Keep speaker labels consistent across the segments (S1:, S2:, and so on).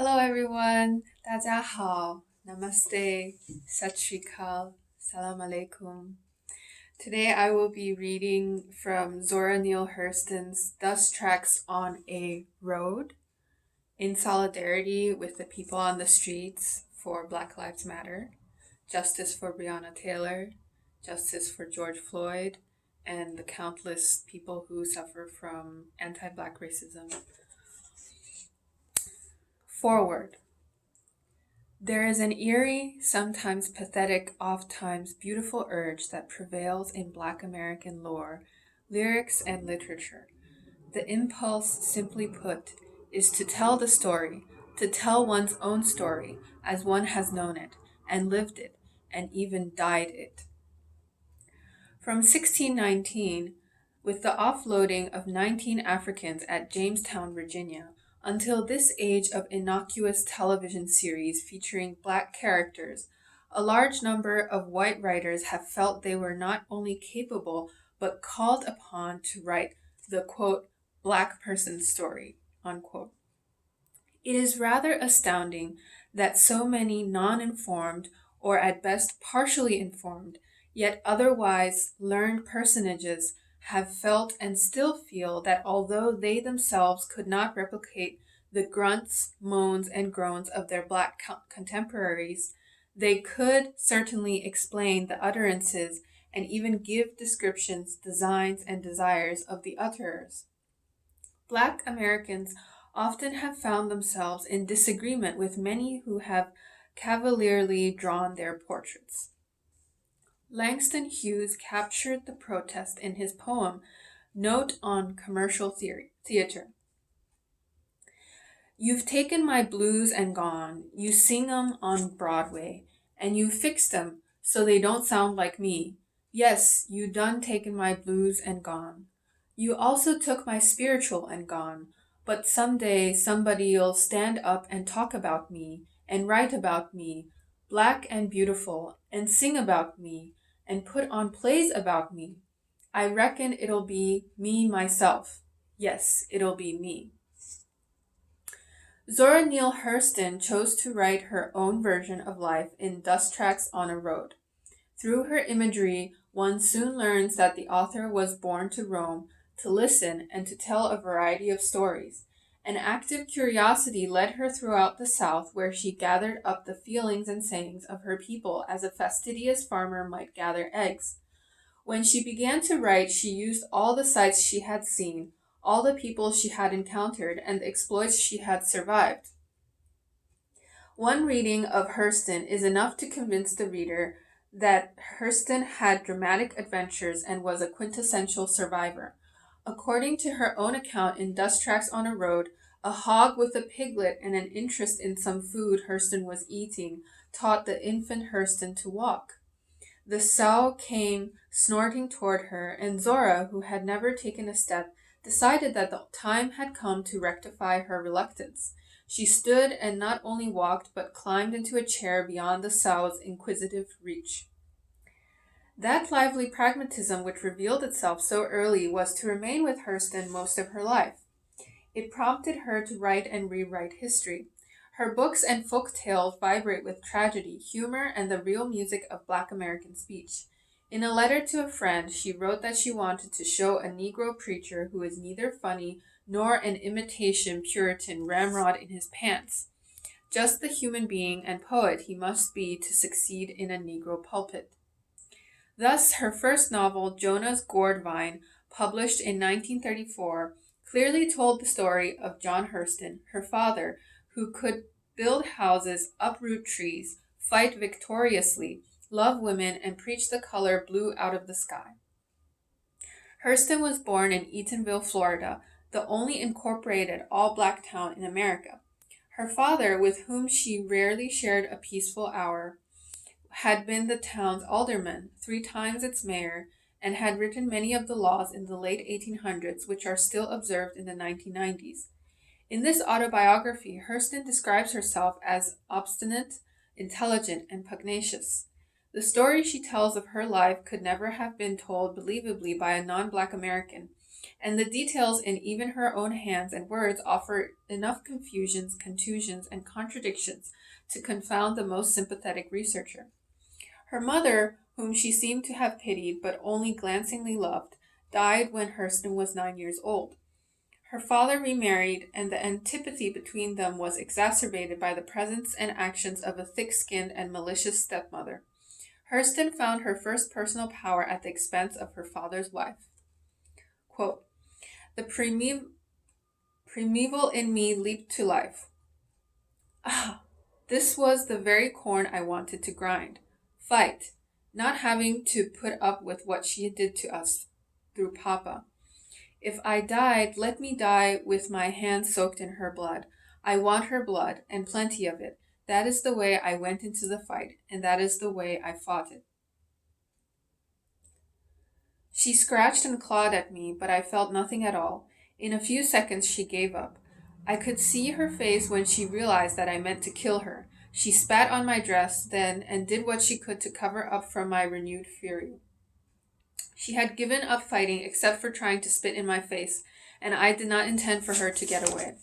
S1: Hello everyone, 大家好, Namaste, Sat Shri Akal, Salam Alaikum. Today I will be reading from Zora Neale Hurston's Dust Tracks on a Road in solidarity with the people on the streets for Black Lives Matter, justice for Breonna Taylor, justice for George Floyd, and the countless people who suffer from anti-Black racism. Forward. There is an eerie, sometimes pathetic, oft-times beautiful urge that prevails in Black American lore, lyrics, and literature. The impulse, simply put, is to tell the story, to tell one's own story as one has known it, and lived it, and even died it. From 1619, with the offloading of 19 Africans at Jamestown, Virginia, until this age of innocuous television series featuring Black characters, a large number of white writers have felt they were not only capable but called upon to write the quote, Black person story, unquote. It is rather astounding that so many non-informed, or at best partially informed, yet otherwise learned personages have felt and still feel that although they themselves could not replicate the grunts, moans, and groans of their Black contemporaries, they could certainly explain the utterances and even give descriptions, designs, and desires of the utterers. Black Americans often have found themselves in disagreement with many who have cavalierly drawn their portraits. Langston Hughes captured the protest in his poem Note on Commercial Theater. You've taken my blues and gone, you sing 'em on Broadway, and you fixed 'em so they don't sound like me. Yes, you done taken my blues and gone. You also took my spiritual and gone, but someday somebody'll stand up and talk about me, and write about me, Black and beautiful, and sing about me, and put on plays about me. I reckon it'll be me myself. Yes, it'll be me. Zora Neale Hurston chose to write her own version of life in Dust Tracks on a Road. Through her imagery, one soon learns that the author was born to roam, to listen, and to tell a variety of stories. An active curiosity led her throughout the South, where she gathered up the feelings and sayings of her people as a fastidious farmer might gather eggs. When she began to write, she used all the sights she had seen, all the people she had encountered, and the exploits she had survived. One reading of Hurston is enough to convince the reader that Hurston had dramatic adventures and was a quintessential survivor. According to her own account in Dust Tracks on a Road, a hog with a piglet and an interest in some food Hurston was eating taught the infant Hurston to walk. The sow came snorting toward her, and Zora, who had never taken a step, decided that the time had come to rectify her reluctance. She stood and not only walked, but climbed into a chair beyond the sow's inquisitive reach. That lively pragmatism which revealed itself so early was to remain with Hurston most of her life. It prompted her to write and rewrite history. Her books and folk tales vibrate with tragedy, humor, and the real music of Black American speech. In a letter to a friend, she wrote that she wanted to show a Negro preacher who is neither funny nor an imitation Puritan ramrod in his pants, just the human being and poet he must be to succeed in a Negro pulpit. Thus, her first novel, Jonah's Gourd Vine, published in 1934, clearly told the story of John Hurston, her father, who could build houses, uproot trees, fight victoriously, love women, and preach the color blue out of the sky. Hurston was born in Eatonville, Florida, the only incorporated all-Black town in America. Her father, with whom she rarely shared a peaceful hour, had been the town's alderman, 3 times its mayor, and had written many of the laws in the late 1800s which are still observed in the 1990s. In this autobiography, Hurston describes herself as obstinate, intelligent, and pugnacious. The story she tells of her life could never have been told believably by a non-Black American, and the details in even her own hands and words offer enough confusions, contusions, and contradictions to confound the most sympathetic researcher. Her mother, whom she seemed to have pitied but only glancingly loved, died when Hurston was 9 years old. Her father remarried, and the antipathy between them was exacerbated by the presence and actions of a thick-skinned and malicious stepmother. Hurston found her first personal power at the expense of her father's wife. Quote, the primeval in me leaped to life. Ah, this was the very corn I wanted to grind. Fight, not having to put up with what she did to us through Papa. If I died, let me die with my hands soaked in her blood. I want her blood, and plenty of it. That is the way I went into the fight, and that is the way I fought it. She scratched and clawed at me, but I felt nothing at all. In a few seconds she gave up. I could see her face when she realized that I meant to kill her. She spat on my dress then and did what she could to cover up from my renewed fury. She had given up fighting except for trying to spit in my face, and I did not intend for her to get away.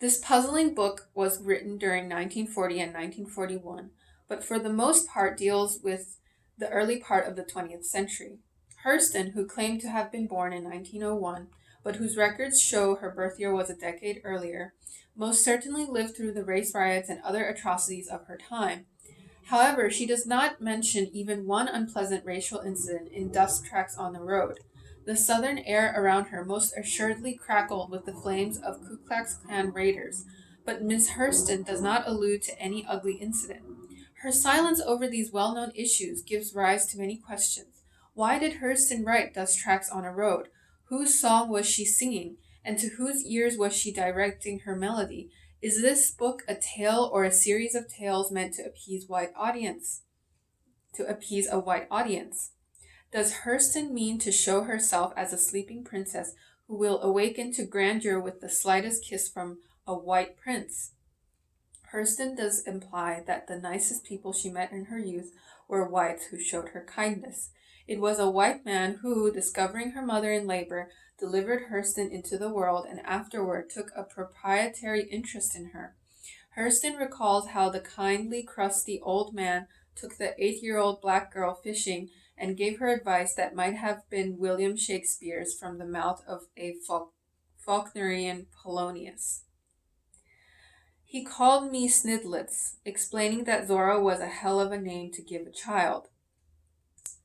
S1: This puzzling book was written during 1940 and 1941, but for the most part deals with the early part of the 20th century. Hurston, who claimed to have been born in 1901, but whose records show her birth year was a decade earlier, most certainly lived through the race riots and other atrocities of her time. However, she does not mention even one unpleasant racial incident in Dust Tracks on the Road. The southern air around her most assuredly crackled with the flames of Ku Klux Klan raiders, but Miss Hurston does not allude to any ugly incident. Her silence over these well-known issues gives rise to many questions. Why did Hurston write Dust Tracks on a Road? Whose song was she singing, and to whose ears was she directing her melody? Is this book a tale or a series of tales meant to appease a white audience? Does Hurston mean to show herself as a sleeping princess who will awaken to grandeur with the slightest kiss from a white prince? Hurston does imply that the nicest people she met in her youth were whites who showed her kindness. It was a white man who, discovering her mother in labor, delivered Hurston into the world and afterward took a proprietary interest in her. Hurston recalls how the kindly, crusty old man took the 8-year-old black girl fishing and gave her advice that might have been William Shakespeare's from the mouth of a Faulknerian Polonius. He called me Snidlitz, explaining that Zora was a hell of a name to give a child.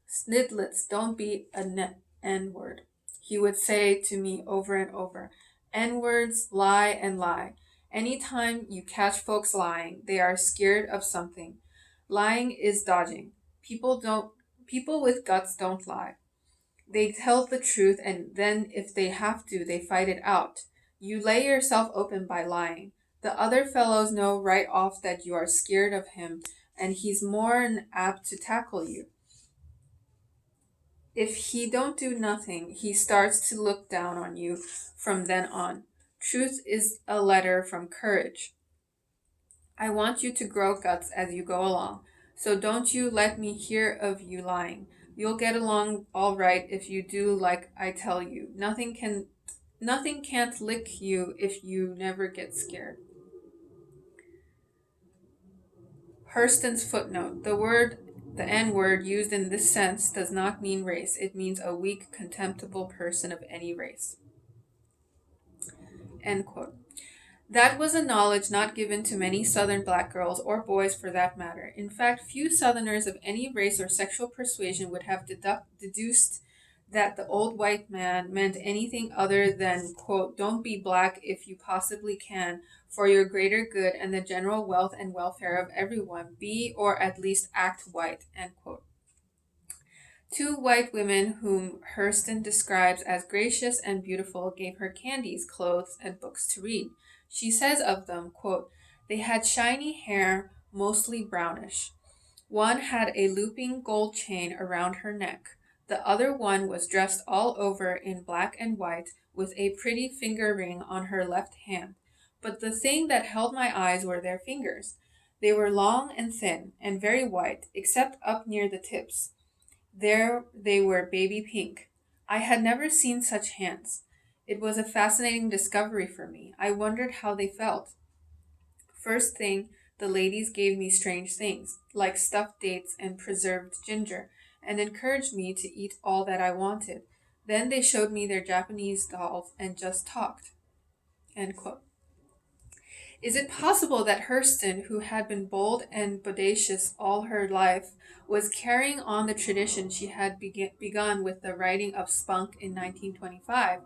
S1: Snidlitz, don't be an N-word, he would say to me over and over. N-words lie and lie. Any time you catch folks lying, they are scared of something. Lying is dodging. People with guts don't lie. They tell the truth, and then if they have to, they fight it out. You lay yourself open by lying. The other fellows know right off that you are scared of him, and he's more apt to tackle you. If he don't do nothing, he starts to look down on you from then on. Truth is a letter from courage. I want you to grow guts as you go along, so don't you let me hear of you lying. You'll get along all right if you do like I tell you. Nothing can't lick you if you never get scared. Hurston's footnote. The N-word used in this sense does not mean race. It means a weak, contemptible person of any race. End quote. That was a knowledge not given to many Southern black girls, or boys for that matter. In fact, few Southerners of any race or sexual persuasion would have deduced that the old white man meant anything other than, quote, don't be black if you possibly can, for your greater good and the general wealth and welfare of everyone. Be, or at least act white, end quote. Two white women whom Hurston describes as gracious and beautiful gave her candies, clothes, and books to read. She says of them, quote, they had shiny hair, mostly brownish. One had a looping gold chain around her neck. The other one was dressed all over in black and white, with a pretty finger ring on her left hand. But the thing that held my eyes were their fingers. They were long and thin, and very white, except up near the tips. There they were baby pink. I had never seen such hands. It was a fascinating discovery for me. I wondered how they felt. First thing, the ladies gave me strange things, like stuffed dates and preserved ginger, and encouraged me to eat all that I wanted. Then they showed me their Japanese dolls and just talked. End quote. Is it possible that Hurston, who had been bold and bodacious all her life, was carrying on the tradition she had begun with the writing of Spunk in 1925?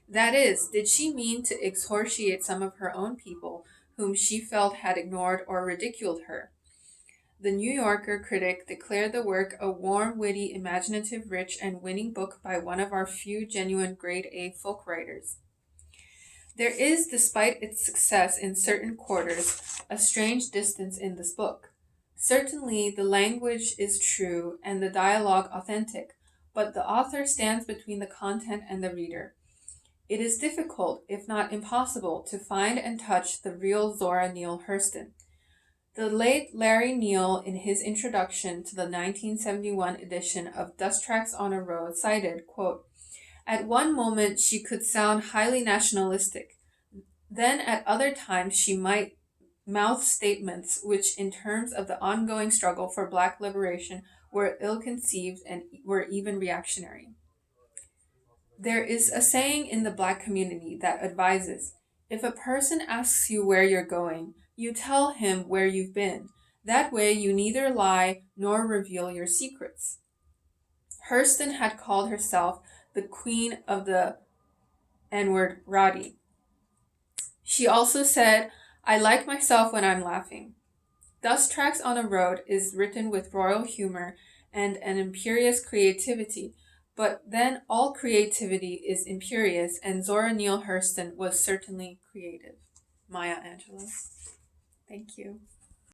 S1: That is, did she mean to excoriate some of her own people, whom she felt had ignored or ridiculed her? The New Yorker critic declared the work a warm, witty, imaginative, rich, and winning book by one of our few genuine grade A folk writers. There is, despite its success in certain quarters, a strange distance in this book. Certainly, the language is true and the dialogue authentic, but the author stands between the content and the reader. It is difficult, if not impossible, to find and touch the real Zora Neale Hurston. The late Larry Neale, in his introduction to the 1971 edition of Dust Tracks on a Road, cited, quote, "At one moment she could sound highly nationalistic. Then at other times she might mouth statements which, in terms of the ongoing struggle for black liberation, were ill-conceived and were even reactionary. There is a saying in the black community that advises, if a person asks you where you're going, you tell him where you've been. That way you neither lie nor reveal your secrets." Hurston had called herself the queen of the N-word Roddy. She also said, "I like myself when I'm laughing." Dust Tracks on a Road is written with royal humor and an imperious creativity, but then all creativity is imperious, and Zora Neale Hurston was certainly creative. Maya Angelou. Thank you.